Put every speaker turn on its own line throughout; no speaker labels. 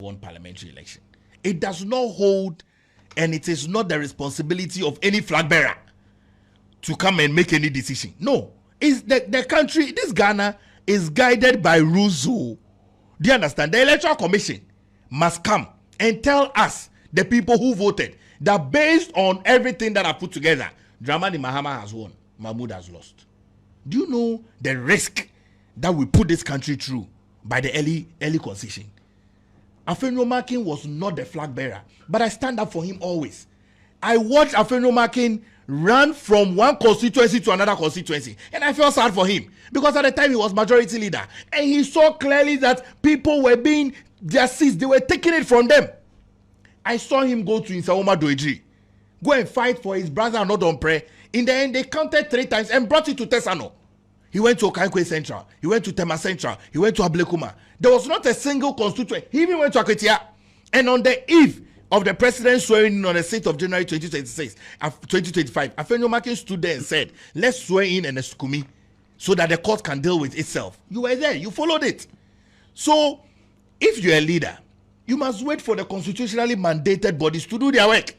won parliamentary election. It does not hold, and it is not the responsibility of any flag bearer to come and make any decision. No, it's the country, this Ghana is guided by rules. Do you understand? The Electoral Commission must come and tell us, the people who voted, that based on everything that I put together, Dramani Mahama has won, Mahmoud has lost. Do you know the risk that we put this country through by the early concession? Afenyomakin was not the flag bearer, but I stand up for him always. I watched Afenyomakin run from one constituency to another constituency, and I felt sad for him because at the time he was majority leader, and he saw clearly that people were being their seats, they were taking it from them. I saw him go to Insawoma Doedri, go and fight for his brother Anodompre. In the end, they counted 3 times and brought it to Tesano. He went to Okaikwe Central. He went to Tema Central. He went to Ablekuma. There was not a single constituent. He even went to Akwetia. And on the eve of the president swearing in on the 6th of January 2025, Afenyomakin stood there and said, let's swear in and Esukumi so that the court can deal with itself. You were there. You followed it. So, if you're a leader, you must wait for the constitutionally mandated bodies to do their work.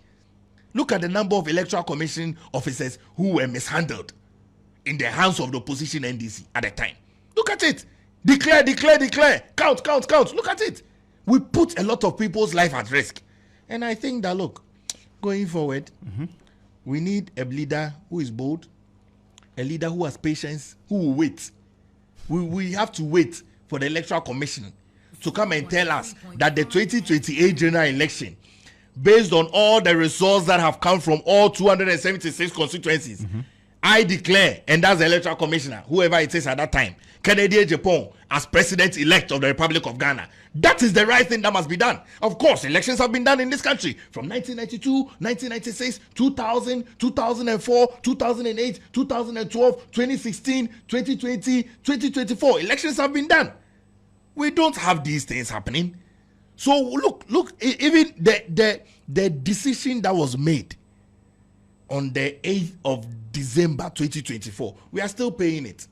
Look at the number of Electoral Commission officers who were mishandled in the hands of the opposition NDC at the time. Look at it. Declare. Count. Look at it. We put a lot of people's life at risk. And I think that, look, going forward, we need a leader who is bold, a leader who has patience, who will wait. We have to wait for the Electoral Commission to come and tell us that the 2028 general election, based on all the results that have come from all 276 constituencies, I declare, and that's the Electoral Commissioner, whoever it is at that time, Kennedy Japan, as president-elect of the Republic of Ghana. That is the right thing that must be done. Of course, elections have been done in this country from 1992, 1996, 2000, 2004, 2008, 2012, 2016, 2020, 2024. Elections have been done. We don't have these things happening. So look, even the decision that was made on the 8th of December 2024, we are still paying it.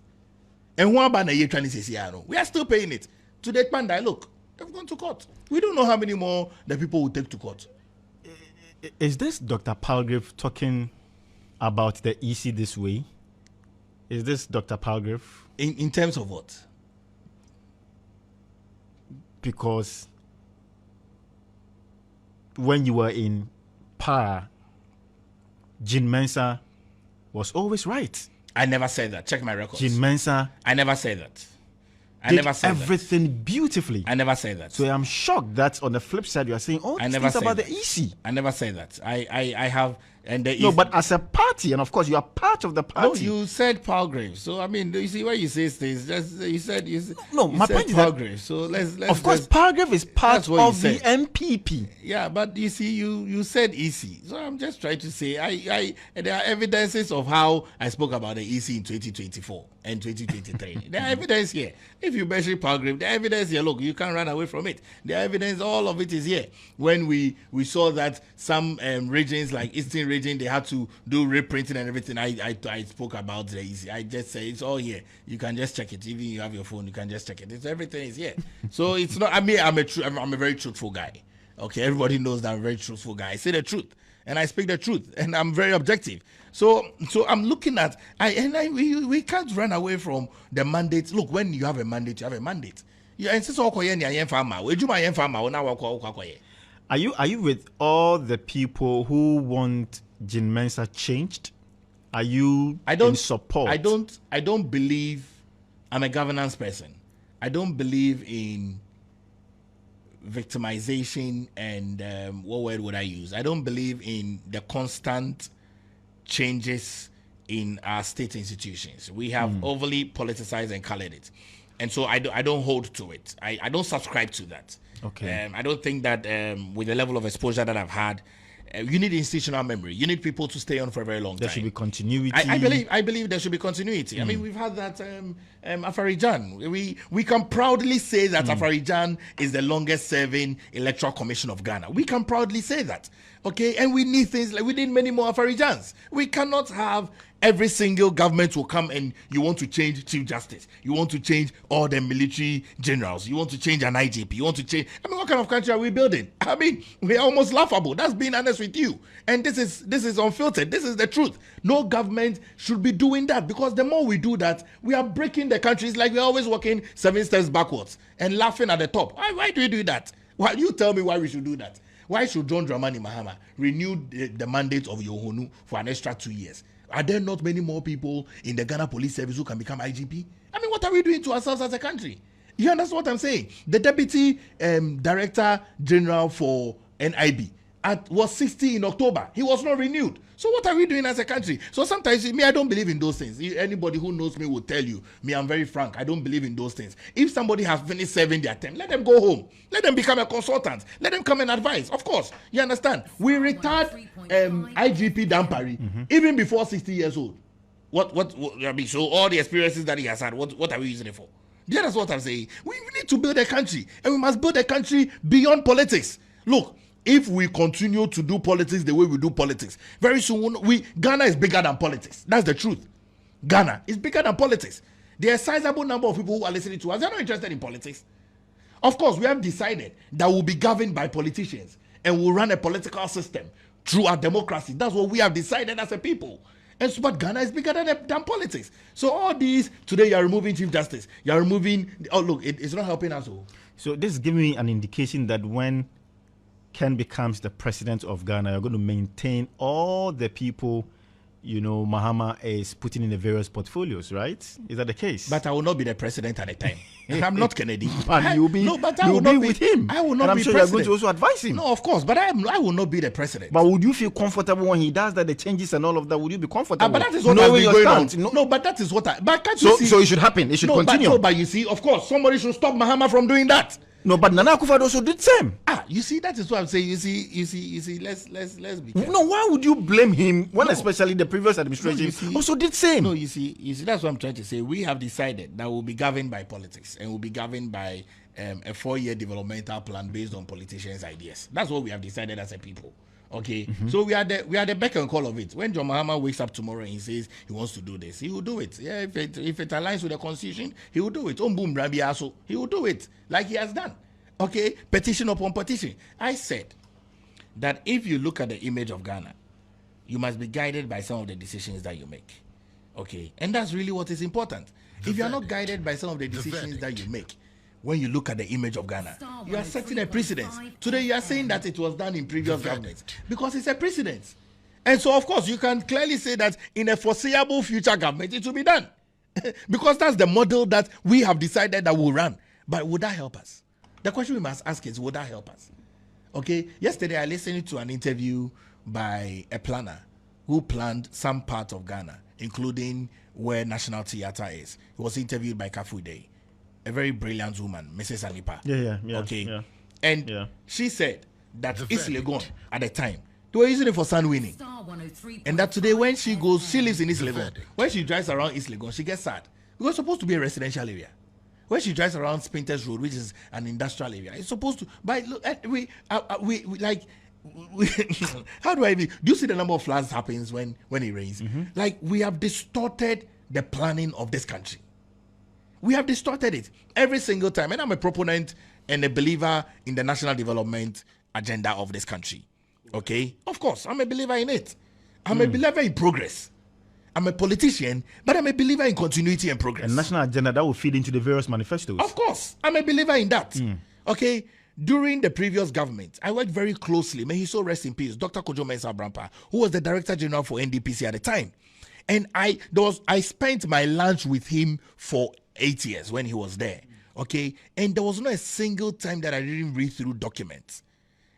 And one by the we are still paying it. To the panda, look, they've gone to court. We don't know how many more the people will take to court.
Is this Dr. Palgrav talking about the EC this way? Is this Dr. Palgrav?
In terms of what?
Because when you were in power, Jean Mensa was always right.
I never said that. Check my records.
Jean Mensa.
I never said that. I
did
never said
everything
that.
beautifully.
I never said that.
So I'm shocked that on the flip side you are saying, oh, things about the EC.
I never said that. I have. And
no, but as a party, and of course you are part of the party.
No, you said Palgrav. So I mean, you see why you say things. You said
no. My point is Palgrav.
So let's.
Of course, Palgrav is part of the NPP.
Yeah, but you see, you said EC. So I'm just trying to say, there are evidences of how I spoke about the EC in 2024 and 2023. There are evidence here. If you mention Palgrav, the evidence here. Look, you can't run away from it. The evidence, all of it is here. When we saw that some regions like Eastern region, they had to do reprinting and everything. I spoke about the EC. I just say it's all here. You can just check it. Even you have your phone, you can just check it. Everything is here. So it's not. I mean, I'm a very truthful guy. Okay, everybody knows that I'm a very truthful guy. I say the truth and I speak the truth, and I'm very objective. So I'm looking at we can't run away from the mandate. Look, when you have a mandate, you have a mandate. You insist on
Are you with all the people who want Jean Mensa changed? Are you in support?
I don't believe. I'm a governance person. I don't believe in victimization and what word would I use? I don't believe in the constant changes in our state institutions. We have overly politicized and colored it, and so I don't hold to it. I don't subscribe to that.
Okay.
I don't think that with the level of exposure that I've had, you need institutional memory. You need people to stay on for a very long time.
There should be continuity.
I believe there should be continuity. I mean, we've had that Afarijan. We can proudly say that Afarijan is the longest serving Electoral Commission of Ghana. We can proudly say that. Okay, and we need things like we need many more Afarijans. We cannot have every single government will come and you want to change Chief Justice. You want to change all the military generals. You want to change an IGP. You want to change. I mean, what kind of country are we building? I mean, we're almost laughable. That's being honest with you. And this is unfiltered. This is the truth. No government should be doing that, because the more we do that, we are breaking the country. It's like we're always walking 7 steps backwards and laughing at the top. Why do we do that? Why you tell me why we should do that? Why should John Dramani Mahama renew the mandate of Yohonu for an extra 2 years? Are there not many more people in the Ghana Police Service who can become IGP? I mean, what are we doing to ourselves as a country? You understand what I'm saying? The Deputy Director General for NIB was 60 in October. He was not renewed. So what are we doing as a country? So sometimes, I don't believe in those things. Anybody who knows me will tell you, I'm very frank. I don't believe in those things. If somebody has finished serving their term, let them go home. Let them become a consultant. Let them come and advise. Of course, you understand. We retired IGP Dampari even before 60 years old. What I mean, so all the experiences that he has had, what are we using it for? Yeah, that's what I'm saying. We need to build a country, and we must build a country beyond politics. Look, if we continue to do politics the way we do politics, very soon Ghana is bigger than politics. That's the truth. Ghana is bigger than politics. There are a sizable number of people who are listening to us. They're not interested in politics. Of course, we have decided that we'll be governed by politicians and we'll run a political system through our democracy. That's what we have decided as a people. And so, but Ghana is bigger than politics. So all these, today you are removing Chief Justice. You are removing, look, it's not helping us all.
So this is giving me an indication that when Ken becomes the president of Ghana, you're going to maintain all the people, Mahama is putting in the various portfolios, right? Is that the case?
But I will not be the president at the time. I'm not Kennedy.
And you'll be with him.
I will not
and I'm
be
sure
president.
you're going to also advise him.
No, of course, but I will not be the president.
But would you feel comfortable when he does that, the changes and all of that? Would you be comfortable?
But that is what has been going on. No, but that is what but can't you see?
So it should happen. It should continue.
But you see, of course, somebody should stop Mahama from doing that.
No, but Nana Akufo-Addo also did the same.
You see, that is what I'm saying. You see. Let's be careful.
No, why would you blame him when especially the previous administration also did the same?
No, you see, that's what I'm trying to say. We have decided that we'll be governed by politics and we'll be governed by a 4-year developmental plan based on politicians' ideas. That's what we have decided as a people. Okay, so we are the beck and call of it. When John Mahama wakes up tomorrow and he says he wants to do this, he will do it. Yeah, if it aligns with the constitution, he will do it. He will do it like he has done. Okay, petition upon petition. I said that if you look at the image of Ghana, you must be guided by some of the decisions that you make. Okay, and that's really what is important. If you are not guided by some of the decisions that you make, when you look at the image of Ghana, you are setting a precedent. Today you are saying that it was done in previous governments because it's a precedent. And so, of course, you can clearly say that in a foreseeable future government, it will be done. Because that's the model that we have decided that will run. But would that help us? The question we must ask is, would that help us? Okay, yesterday I listened to an interview by a planner who planned some part of Ghana, including where National Theatre is. He was interviewed by Kafude, a very brilliant woman, Mrs. Anipa.
Yeah.
Okay.
Yeah.
And she said that East Legon at the time, they were using it for sun winning. And that today when she goes, she lives in East Legon. When she drives around East Legon, she gets sad. It was supposed to be a residential area. When she drives around Spinters Road, which is an industrial area, it's supposed to. But look, we like. How do you see the number of floods happens when it rains? Like, we have distorted the planning of this country. We have distorted it every single time. And I'm a proponent and a believer in the national development agenda of this country. Okay? Of course, I'm a believer in it. I'm a believer in progress. I'm a politician, but I'm a believer in continuity and progress.
A national agenda that will feed into the various manifestos.
Of course, I'm a believer in that. Okay? During the previous government, I worked very closely, may he so rest in peace, Dr. Kojo Mensah Brampa, who was the Director General for NDPC at the time. And I spent my lunch with him for 8 years when he was there. Okay? And there was not a single time that I didn't read through documents.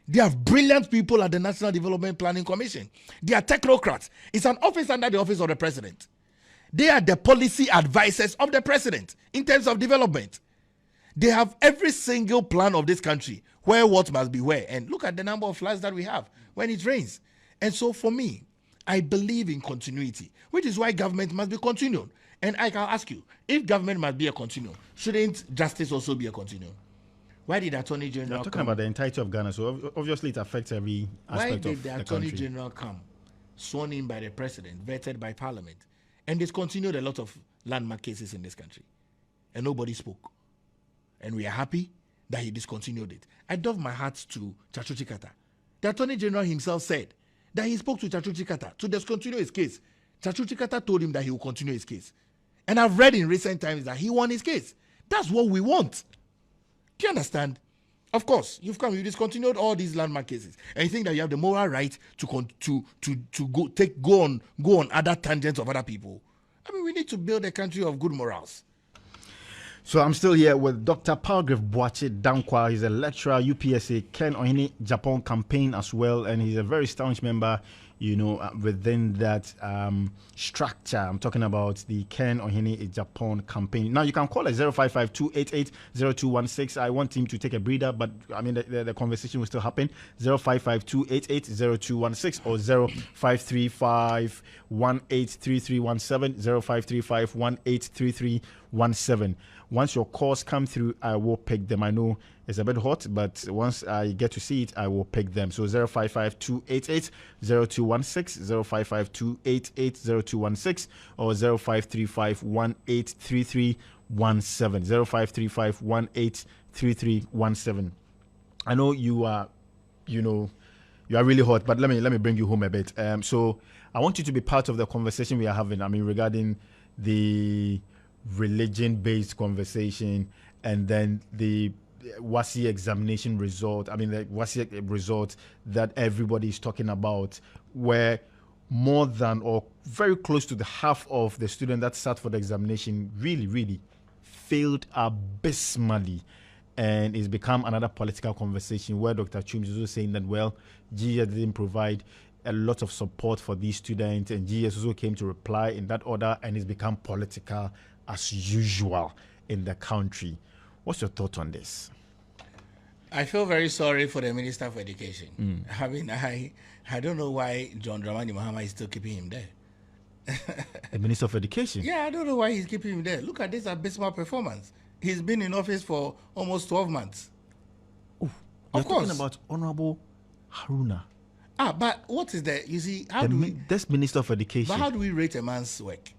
They have brilliant people at the National Development Planning Commission. They are technocrats. It's an office under the office of the president. They are the policy advisors of the president in terms of development. They have every single plan of this country, where what must be where. And look at the number of floods that we have when it rains. And so for me, I believe in continuity, which is why government must be continued. And I can ask you, if government must be a continuum, shouldn't justice also be a continuum? Why did the Attorney General
You're talking about the entirety of Ghana, so obviously it affects every aspect of the country.
Why did the Attorney General come, sworn in by the President, vetted by Parliament, And discontinued a lot of landmark cases in this country. And nobody spoke. And we are happy that he discontinued it. I doff my hat to Chacho Chikata. The Attorney General himself said that he spoke to Chacho Chikata to discontinue his case. Chacho Chikata told him that he will continue his case. And I've read in recent times that he won his case. That's what we want. Do you understand? Of course, you discontinued all these landmark cases, and you think that you have the moral right to go on other tangents of other people. I mean, we need to build a country of good morals.
So I'm still here with Dr. Palgrav Boaky Dankwa. He's a lecturer, UPSA, Ken Ohene Japan campaign as well, and he's a very staunch member, within that structure. I'm talking about the Ken Ohene Japan campaign. Now, you can call us 055-288-0216. I want him to take a breather, but I mean, the conversation will still happen. 055-288-0216 or 0535-183317, 0535-183317. Once your calls come through, I will pick them. I know it's a bit hot, but once I get to see it, I will pick them. So 055-288-0216, 055-288-0216, or 0535-183317, 0535-183317. I know you are really hot, but let me bring you home a bit. So I want you to be part of the conversation we are having. I mean, regarding the religion-based conversation, and then the WASI examination result. I mean, the WASI result that everybody is talking about, where more than or very close to the half of the students that sat for the examination really failed abysmally. And it's become another political conversation where Dr. Chum is also saying that, well, GS didn't provide a lot of support for these students, and GS also came to reply in that order, and it's become political as usual in the country. What's your thought on this?
I feel very sorry for the Minister for Education. I mean, I don't know why John Dramani Mahama is still keeping him there.
The Minister of Education?
Yeah, I don't know why he's keeping him there. Look at this abysmal performance. He's been in office for almost 12 months.
Oh, you're talking about Honorable Haruna.
But what is that? You see,
this Minister of Education.
But how do we rate a man's work?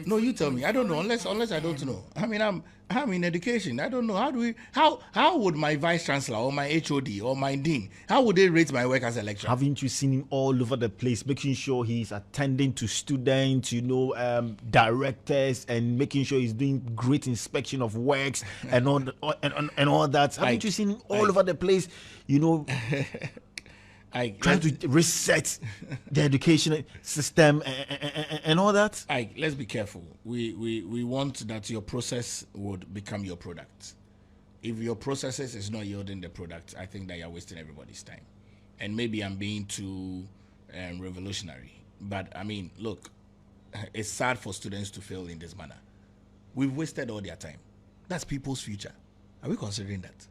No, you tell me. I don't know. Unless I don't know. I mean, I'm in education. I don't know. How would my vice chancellor or my HOD or my dean, how would they rate my work as a lecturer?
Haven't you seen him all over the place, making sure he's attending to students, directors, and making sure he's doing great inspection of works and all that? Haven't you seen him all over the place? Trying to reset the education system and all that.
Let's be careful. We want that your process would become your product. If your processes is not yielding the product, I think that you're wasting everybody's time. And maybe I'm being too revolutionary. But I mean, look, it's sad for students to fail in this manner. We've wasted all their time. That's people's future. Are we considering that?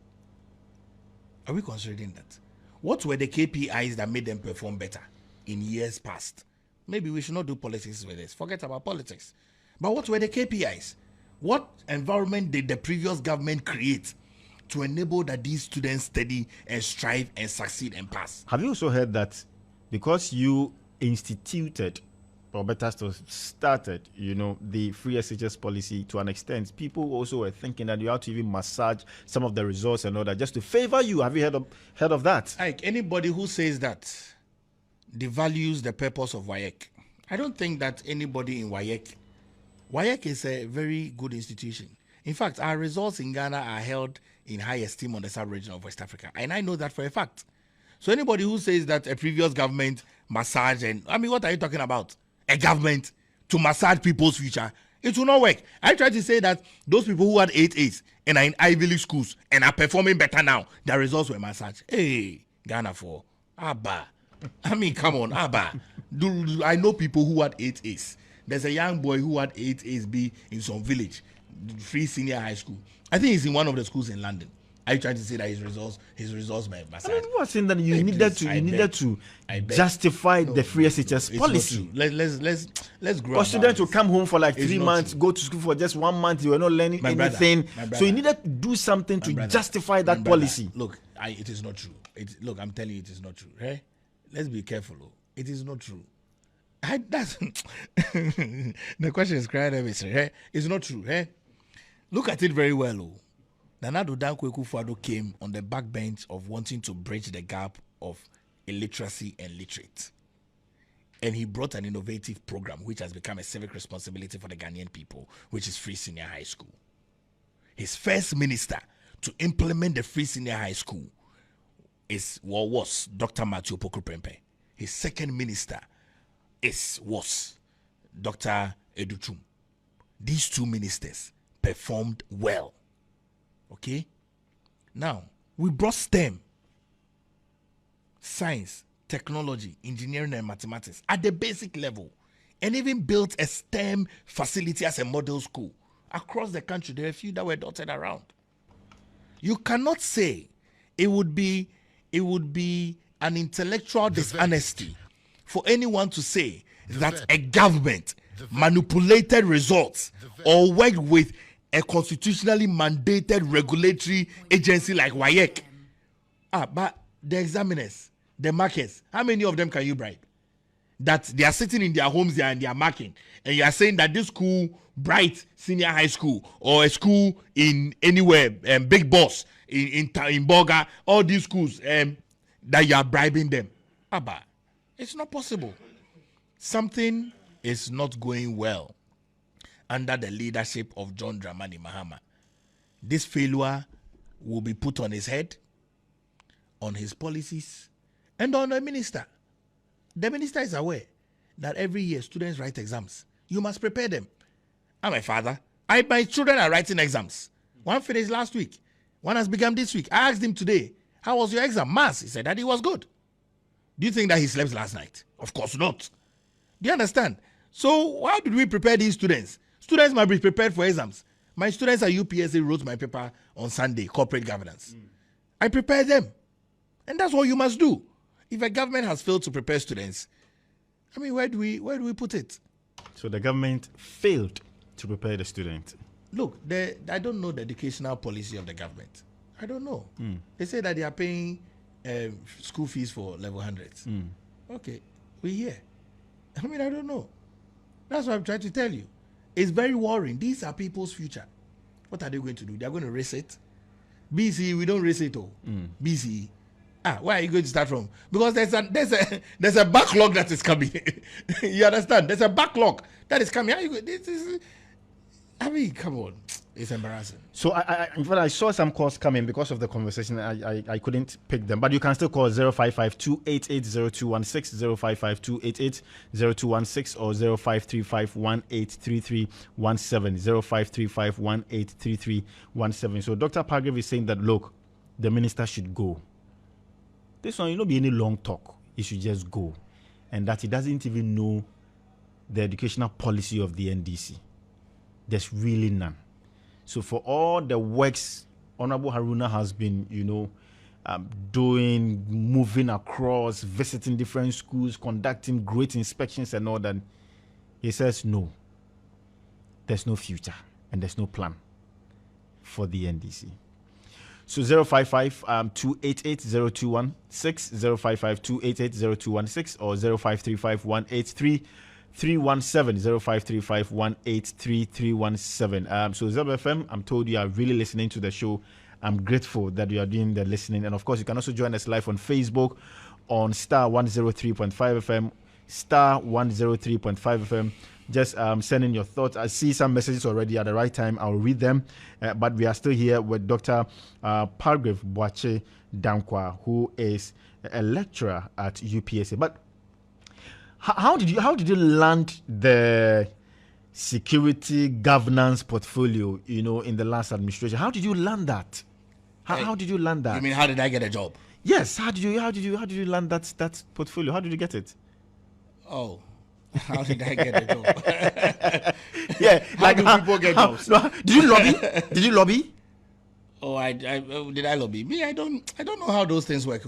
What were the KPIs that made them perform better in years past? Maybe we should not do politics with this. Forget about politics. But what were the KPIs? What environment did the previous government create to enable that these students study and strive and succeed and pass?
Have you also heard that because you instituted, or better still started, the free SHS policy to an extent, people also were thinking that you have to even massage some of the results and all that just to favor you? Have you heard of that?
Anybody who says that devalues the purpose of WAEC. I don't think that anybody in WAEC is a very good institution. In fact, our results in Ghana are held in high esteem on the sub-region of West Africa, and I know that for a fact. So anybody who says that a previous government massage what are you talking about? A government to massage people's future? It will not work. I try to say that those people who had 8 A's and are in Ivy League schools and are performing better now, their results were massaged. Hey, Ghana for Abba. Come on, Abba. I know people who had 8 A's. There's a young boy who had 8 A's be in some village, free senior high school. I think he's in one of the schools in London. I tried to say that his results were massaged.
You are saying that you needed to justify the free SHS policy.
Let's grow.
Because students will come home for like 3 months, go to school for just 1 month. You are not learning anything. So you needed to do something to justify that policy.
Look, it is not true. I'm telling you, it is not true. Right? Let's be careful. It is not true. That's the question is crying everything. Eh? It's not true. Eh? Look at it very well. Oh. Nana Addo Dankwa Akufo-Addo came on the backbench of wanting to bridge the gap of illiteracy and literate. And he brought an innovative program which has become a civic responsibility for the Ghanaian people, which is free senior high school. His first minister to implement the free senior high school was Dr. Matthew Poku-Prempeh. His second minister was Dr. Educhum. These two ministers performed well. Okay? Now, we brought STEM, science, technology, engineering, and mathematics at the basic level, and even built a STEM facility as a model school. Across the country, there are a few that were dotted around. You cannot say it would be an intellectual dishonesty for anyone to say that a government manipulated results or worked with a constitutionally mandated regulatory agency like WAEC. But the examiners, the markers, how many of them can you bribe? That they are sitting in their homes there and they are marking, and you are saying that this school, Bright Senior High School, or a school in anywhere, Big Boss in Boga, all these schools, that you are bribing them. But it's not possible. Something is not going well under the leadership of John Dramani Mahama. This failure will be put on his head, on his policies, and on the minister. The minister is aware that every year students write exams. You must prepare them. I'm a father. My children are writing exams. One finished last week. One has begun this week. I asked him today, how was your exam? Maths. He said that it was good. Do you think that he slept last night? Of course not. Do you understand? So how did we prepare these students? Students must be prepared for exams. My students at UPSA wrote my paper on Sunday, corporate governance. I prepared them. And that's what you must do. If a government has failed to prepare students, I mean, where do we put it?
So the government failed to prepare the student.
Look, I don't know the educational policy of the government. I don't know. They say that they are paying school fees for level 100s. Okay, we hear. I mean, I don't know. That's what I'm trying to tell you. It's very worrying. These are people's future. What are they going to do? They're going to race it. BC, we don't race it all. BC. Where are you going to start from? Because there's a backlog that is coming. You understand? There's a backlog that is coming. I mean, come on. It's embarrassing.
So in fact, I saw some calls coming because of the conversation. I couldn't pick them, but you can still call 055-288-0216, 055-288-0216, or 0535-183317, 0535-183317. So Dr. Palgrav is saying that, look, the minister should go. This one, be any long talk. He should just go. And that he doesn't even know the educational policy of the NDC. There's really none. So for all the works Honorable Haruna has been, doing, moving across, visiting different schools, conducting great inspections and all that, he says no. There's no future and there's no plan for the NDC. So 055-288-0216, 055-288-0216, or 0535-183-317, 0535-183-317. So ZFM, I'm told you are really listening to the show. I'm grateful that you are doing the listening. And of course, you can also join us live on Facebook on Star 103.5 FM, Star 103.5 FM. Just send in your thoughts. I see some messages already at the right time. I'll read them. But we are still here with Dr. Palgrav Boaky Dankwa, who is a lecturer at UPSA. But how did you land the security governance portfolio, in the last administration? How did you land that? How did you land that?
You mean how did I get a job?
Yes. How did you land that portfolio? How did you get it?
Oh. How did I get a job?
Yeah,
how do people get jobs?
Did you lobby? Did you lobby?
Oh, did I lobby? Me, I don't know how those things work.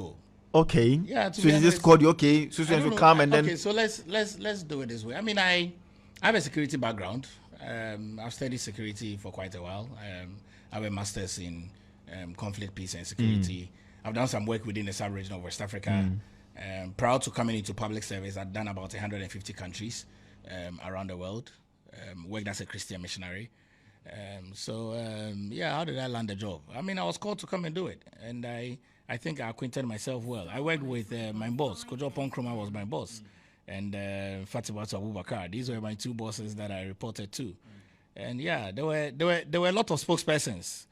Okay.
Yeah.
So they just called you. Okay. So you come and then.
Okay. So let's do it this way. I mean, I have a security background. I've studied security for quite a while. I have a master's in conflict, peace, and security. I've done some work within the sub-region of West Africa. Proud to coming into public service. I'd done about 150 countries around the world. Worked as a Christian missionary. How did I land the job? I mean, I was called to come and do it, and I think I acquainted myself well. I worked with my boss. Kojo Ponkroma was my boss, and Fatima Abubakar. These were my two bosses that I reported to. And yeah, there were a lot of spokespersons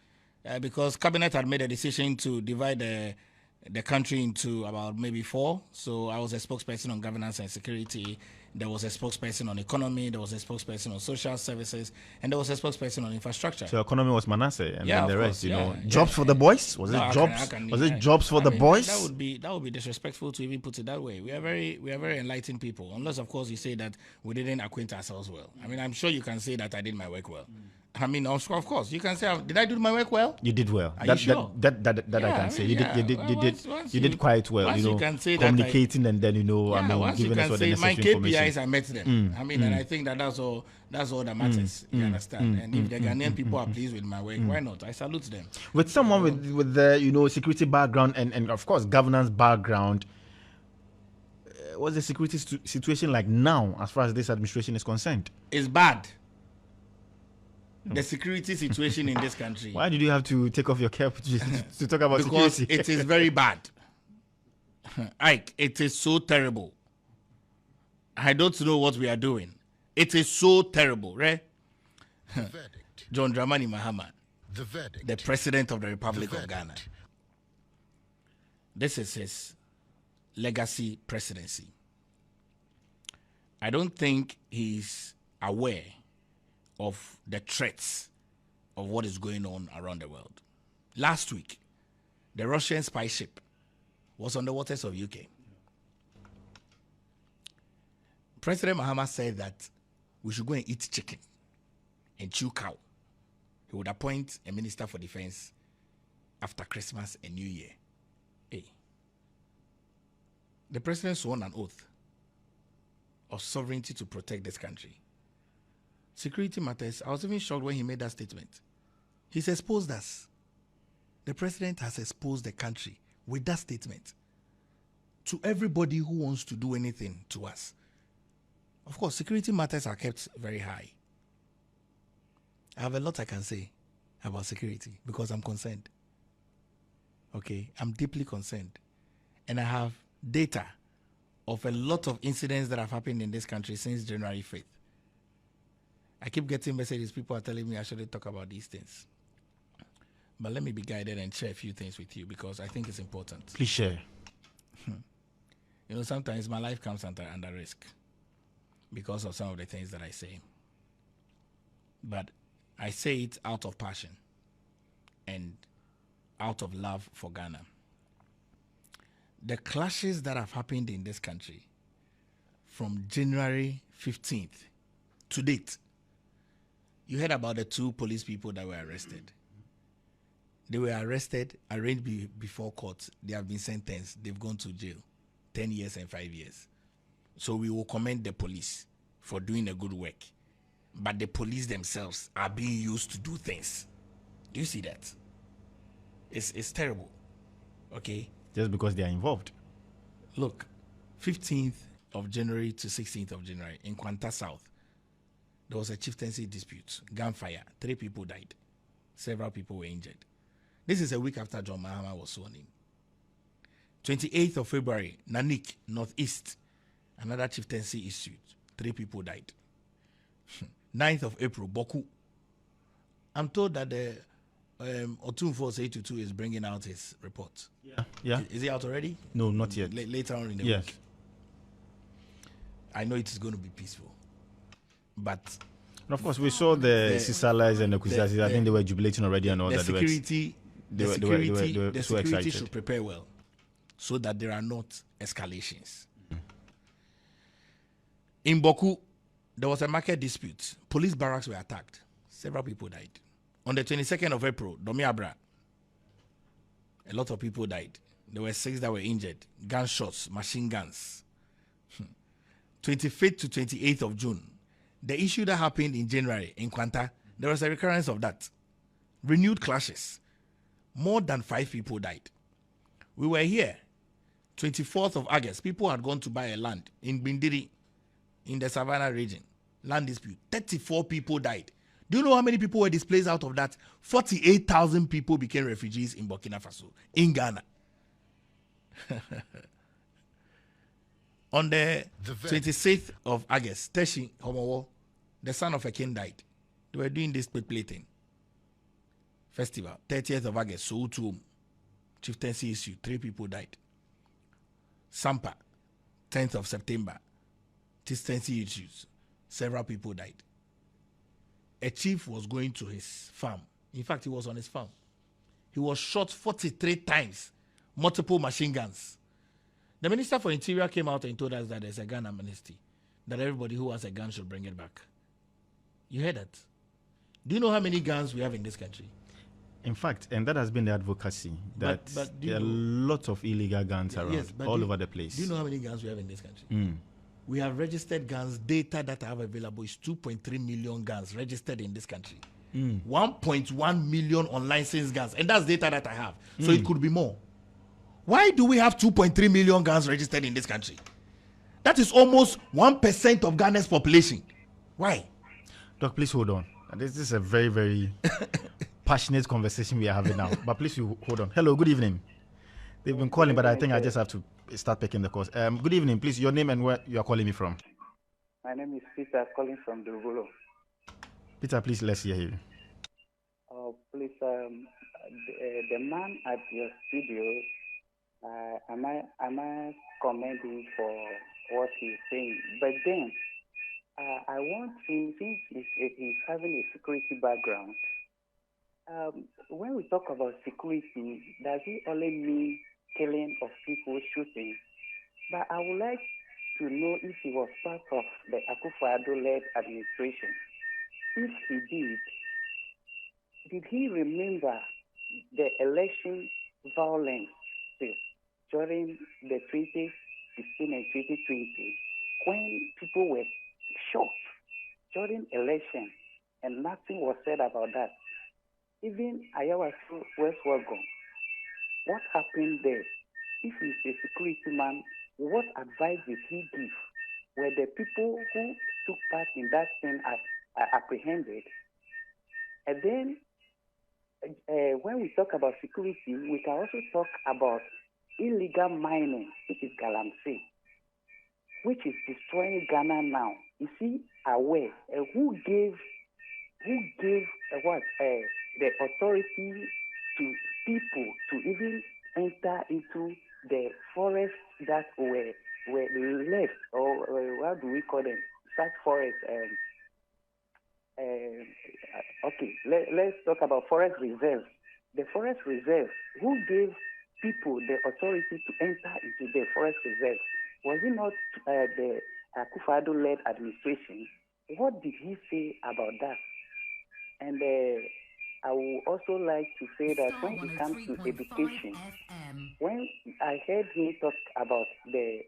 because cabinet had made a decision to divide the country into about maybe 4. So I was a spokesperson on governance and security. There was a spokesperson on economy. There was a spokesperson on social services, and there was a spokesperson on infrastructure.
So economy was Manasseh, and then the rest,
course,
jobs for the boys. Was it jobs? Was it jobs for the boys?
That would be disrespectful to even put it that way. We are very enlightened people, unless of course you say that we didn't acquaint ourselves well. I mean, I'm sure you can say that I did my work well. I mean, of course, you can say, did I do my work well?
You did well.
Are you sure?
That I can say. You did quite well. You can say communicating and then giving us all the necessary
my
information.
KPIs, I met them. I mean, and I think that's all that matters. You understand? And if the Ghanaian people are pleased with my work, why not? I salute them.
With someone with the security background and of course governance background, what's the security situation like now as far as this administration is concerned?
It's bad. The security situation in this country.
Why did you have to take off your cap to talk about
because
security?
It is very bad. Ike, it is so terrible. I don't know what we are doing. It is so terrible, right?
The verdict.
John Dramani Mahama,
The verdict.
the President of the Republic of Ghana. This is his legacy presidency. I don't think he's aware of the threats of what is going on around the world. Last week, the Russian spy ship was on the waters of UK. President Mahama said that we should go and eat chicken and chew cow. He would appoint a minister for defense after Christmas and New Year. Hey. The president swore an oath of sovereignty to protect this country. Security matters. I was even shocked when he made that statement. He's exposed us. The president has exposed the country with that statement to everybody who wants to do anything to us. Of course, security matters are kept very high. I have a lot I can say about security because I'm concerned. Okay, I'm deeply concerned. And I have data of a lot of incidents that have happened in this country since January 5th. I keep getting messages. People are telling me I shouldn't talk about these things. But let me be guided and share a few things with you because I think it's important.
Please share.
Sometimes my life comes under risk because of some of the things that I say. But I say it out of passion and out of love for Ghana. The clashes that have happened in this country from January 15th to date, you heard about the 2 police people that were arrested. They were arrested, arraigned before court. They have been sentenced. They've gone to jail, 10 years and 5 years. So we will commend the police for doing a good work. But the police themselves are being used to do things. Do you see that? It's terrible. Okay?
Just because they are involved.
Look, 15th of January to 16th of January in Kwanta South, there was a chieftaincy dispute, gunfire. 3 people died. Several people were injured. This is a week after John Mahama was sworn in. 28th of February, Nanik, Northeast, another chieftaincy issued. 3 people died. 9th of April, Boku. I'm told that the Otunfo 822 is bringing out his report.
Yeah.
Is he out already?
No, not yet.
Later on in the week. I know it is going to be peaceful. But
and of course, we saw the Sisalas and the Kusasi. I think they were jubilating already and all that.
The security should prepare well so that there are not escalations. In Boku, there was a market dispute. Police barracks were attacked. Several people died. On the 22nd of April, Domiabra, a lot of people died. There were 6 that were injured. Gunshots, machine guns. 25th to 28th of June, the issue that happened in January in Kwanta, there was a recurrence of that. Renewed clashes. More than 5 people died. We were here 24th of August, people had gone to buy a land in Bindiri, in the Savannah region. Land dispute. 34 people died. Do you know how many people were displaced out of that? 48,000 people became refugees in Burkina Faso, in Ghana. On the 26th of August, Teshi Homowo, the son of a king, died. They were doing this plating festival. 30th of August, Soutum, chieftaincy issue, 3 people died. Sampa, 10th of September, chieftaincy issues, several people died. A chief was going to his farm. In fact, he was on his farm. He was shot 43 times, multiple machine guns. The Minister for Interior came out and told us that there's a gun amnesty, that everybody who has a gun should bring it back. You heard that? Do you know how many guns we have in this country?
In fact, and that has been the advocacy, that there are lots of illegal guns around, all over the place.
Do you know how many guns we have in this country? We have registered guns. Data that I have available is 2.3 million guns registered in this country. 1.1 million unlicensed guns. And that's data that I have. So it could be more. Why do we have 2.3 million guns registered in this country? That is almost 1% of Ghana's population. Why?
Doc, please hold on. This is a very, very passionate conversation we are having now. But please hold on. Hello, good evening. They've been calling, but I think I just have to start picking the calls. Good evening, please. Your name and where you are calling me from?
My name is Peter, calling from Durgulo.
Peter, please, let's hear you.
Please, the man at your studio, am I commending for what he's saying? But then, I want him, since he's having a security background, when we talk about security, does it only mean killing of people, shooting? But I would like to know if he was part of the Akufo-Addo-led administration. If he did he remember the election violence during the 2016 and 2020 when people were shot during election and nothing was said about that? Even Ayawa West Wagon, what happened there? If he's a security man, what advice did he give? Were the people who took part in that thing apprehended? And then, when we talk about security, we can also talk about illegal mining, which is Galamsey, which is destroying Ghana now. Is he aware? Who gave the authority to people to even enter into the forests that were left, or what do we call them? Such forests. Okay, let's talk about forest reserves. The forest reserves, who gave people the authority to enter into the forest reserves? Was it not the Akufo-Addo-led administration? What did he say about that? And I would also like to say that when it comes to education, when I heard him talk about the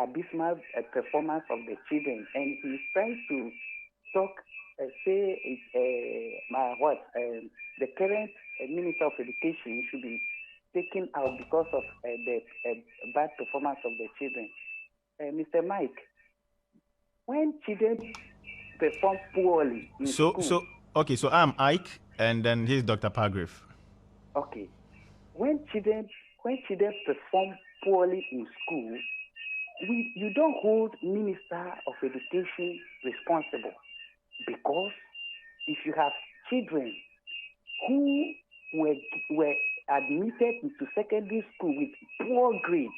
abysmal performance of the children, and he's trying to talk, the current Minister of Education should be taken out because of the bad performance of the children. Mr. Mike, when children perform poorly in school...
So I'm Ike, and then he's Dr. Palgrav.
Okay. When children perform poorly in school, you don't hold Minister of Education responsible, because if you have children who were admitted into secondary school with poor grades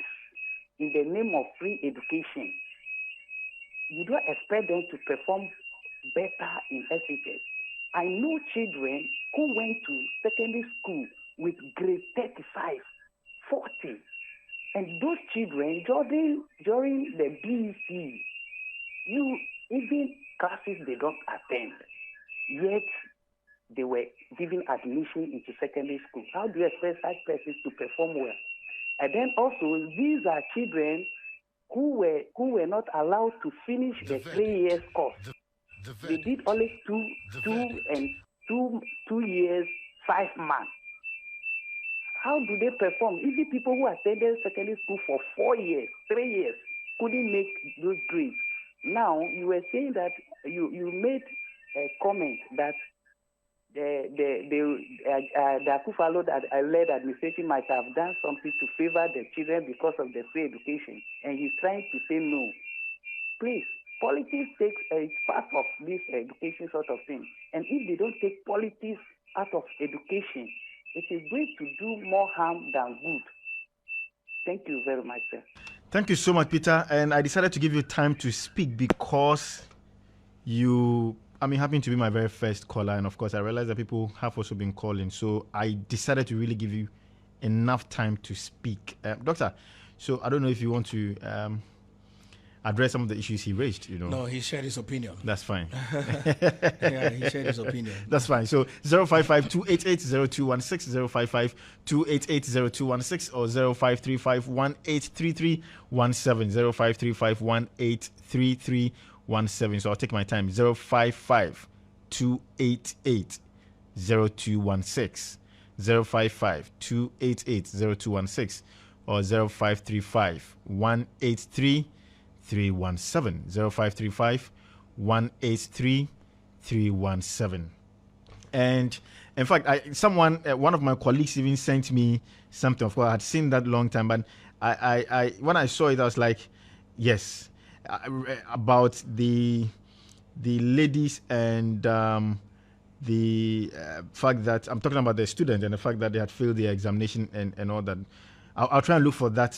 in the name of free education, you don't expect them to perform better in SHS. I know children who went to secondary school with grade 35, 40, and those children during the BEC, even classes they don't attend, yet they were given admission into secondary school. How do you expect such persons to perform well? And then also, these are children who were not allowed to finish the 3 years course. They did only two years, 5 months. How do they perform? Even people who attended secondary school for 4 years, 3 years, couldn't make those grades. Now, you were saying that you made a comment that the Akufo-Addo-led administration might have done something to favor the children because of the free education, and he's trying to say no. Please, politics takes a part of this education sort of thing, and if they don't take politics out of education, it is going to do more harm than good. Thank you very much, sir.
Thank you so much, Peter. And I decided to give you time to speak because you happen to be my very first caller, and of course I realized that people have also been calling, so I decided to really give you enough time to speak. Doctor, so I don't know if you want to address some of the issues he raised.
No, he shared his opinion.
That's fine.
Yeah, he shared his opinion.
That's fine. So 055-288-0216, 055-288-0216, or 0535-183317, 0535-183317. So I'll take my time. 055-288-0216, 055-288-0216, or 0535-183-317, 0535-183-317. And in fact, one of my colleagues even sent me something. Of course, I had seen that long time, but I when I saw it, I was like, yes, about the ladies and the fact that I'm talking about the student and the fact that they had failed the examination and all that. I'll try and look for that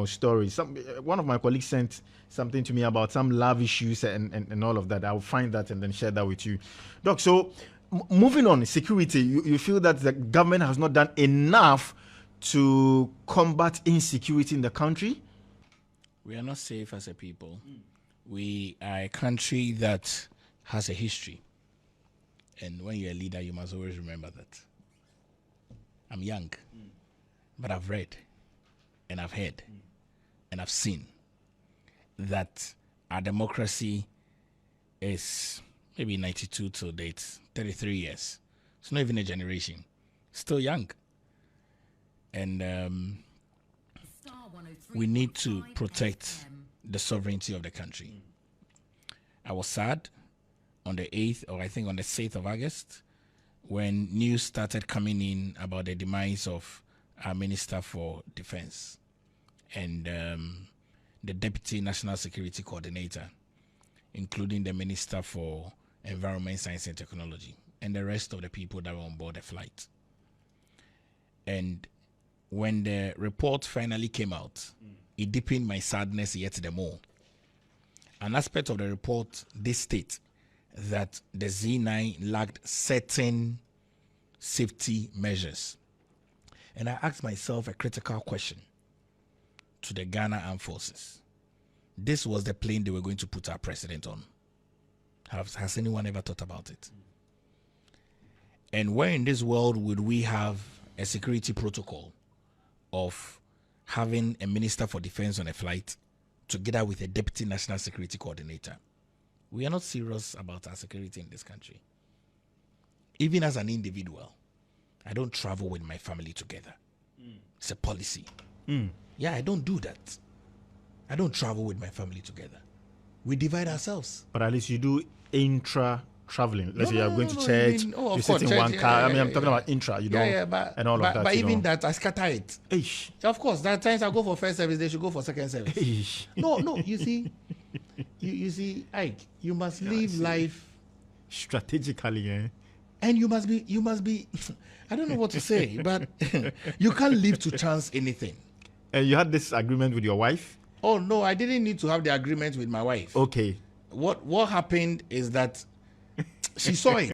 story. One of my colleagues sent something to me about some love issues and all of that. I'll find that and then share that with you, Doc. So moving on, security. You feel that the government has not done enough to combat insecurity in the country?
We are not safe as a people. We are a country that has a history. And when you're a leader, you must always remember that. I'm young, but I've read and I've heard and I've seen that our democracy is maybe 92 till date, 33 years. It's not even a generation. Still young. And we need to protect the sovereignty of the country. I was sad on the 8th, or I think on the 6th of August, when news started coming in about the demise of our Minister for Defense and the Deputy National Security Coordinator, including the Minister for Environment, Science and Technology, and the rest of the people that were on board the flight. And when the report finally came out, it deepened my sadness yet the more. An aspect of the report did state that the Z9 lacked certain safety measures. And I asked myself a critical question to the Ghana Armed Forces. This was the plane they were going to put our president on. Has anyone ever thought about it? And where in this world would we have a security protocol of having a Minister for Defense on a flight together with a Deputy National Security Coordinator? We are not serious about our security in this country. Even as an individual, I don't travel with my family together. It's a policy. Yeah, I don't do that. I don't travel with my family together. We divide ourselves.
But at least you do intra-traveling. Let's say you're going to church, you sit in
church,
one car.
I'm
talking about intra, you know, and all of that.
But even that, I scatter it.
Eish.
Of course, there are times I go for first service, they should go for second service.
Eish.
No, you see, you see, Ike, you must live life
strategically,
and you must be. I don't know what to say, but you can't live to chance anything.
And you had this agreement with your wife?
Oh no, I didn't need to have the agreement with my wife.
Okay.
What happened is that she saw it.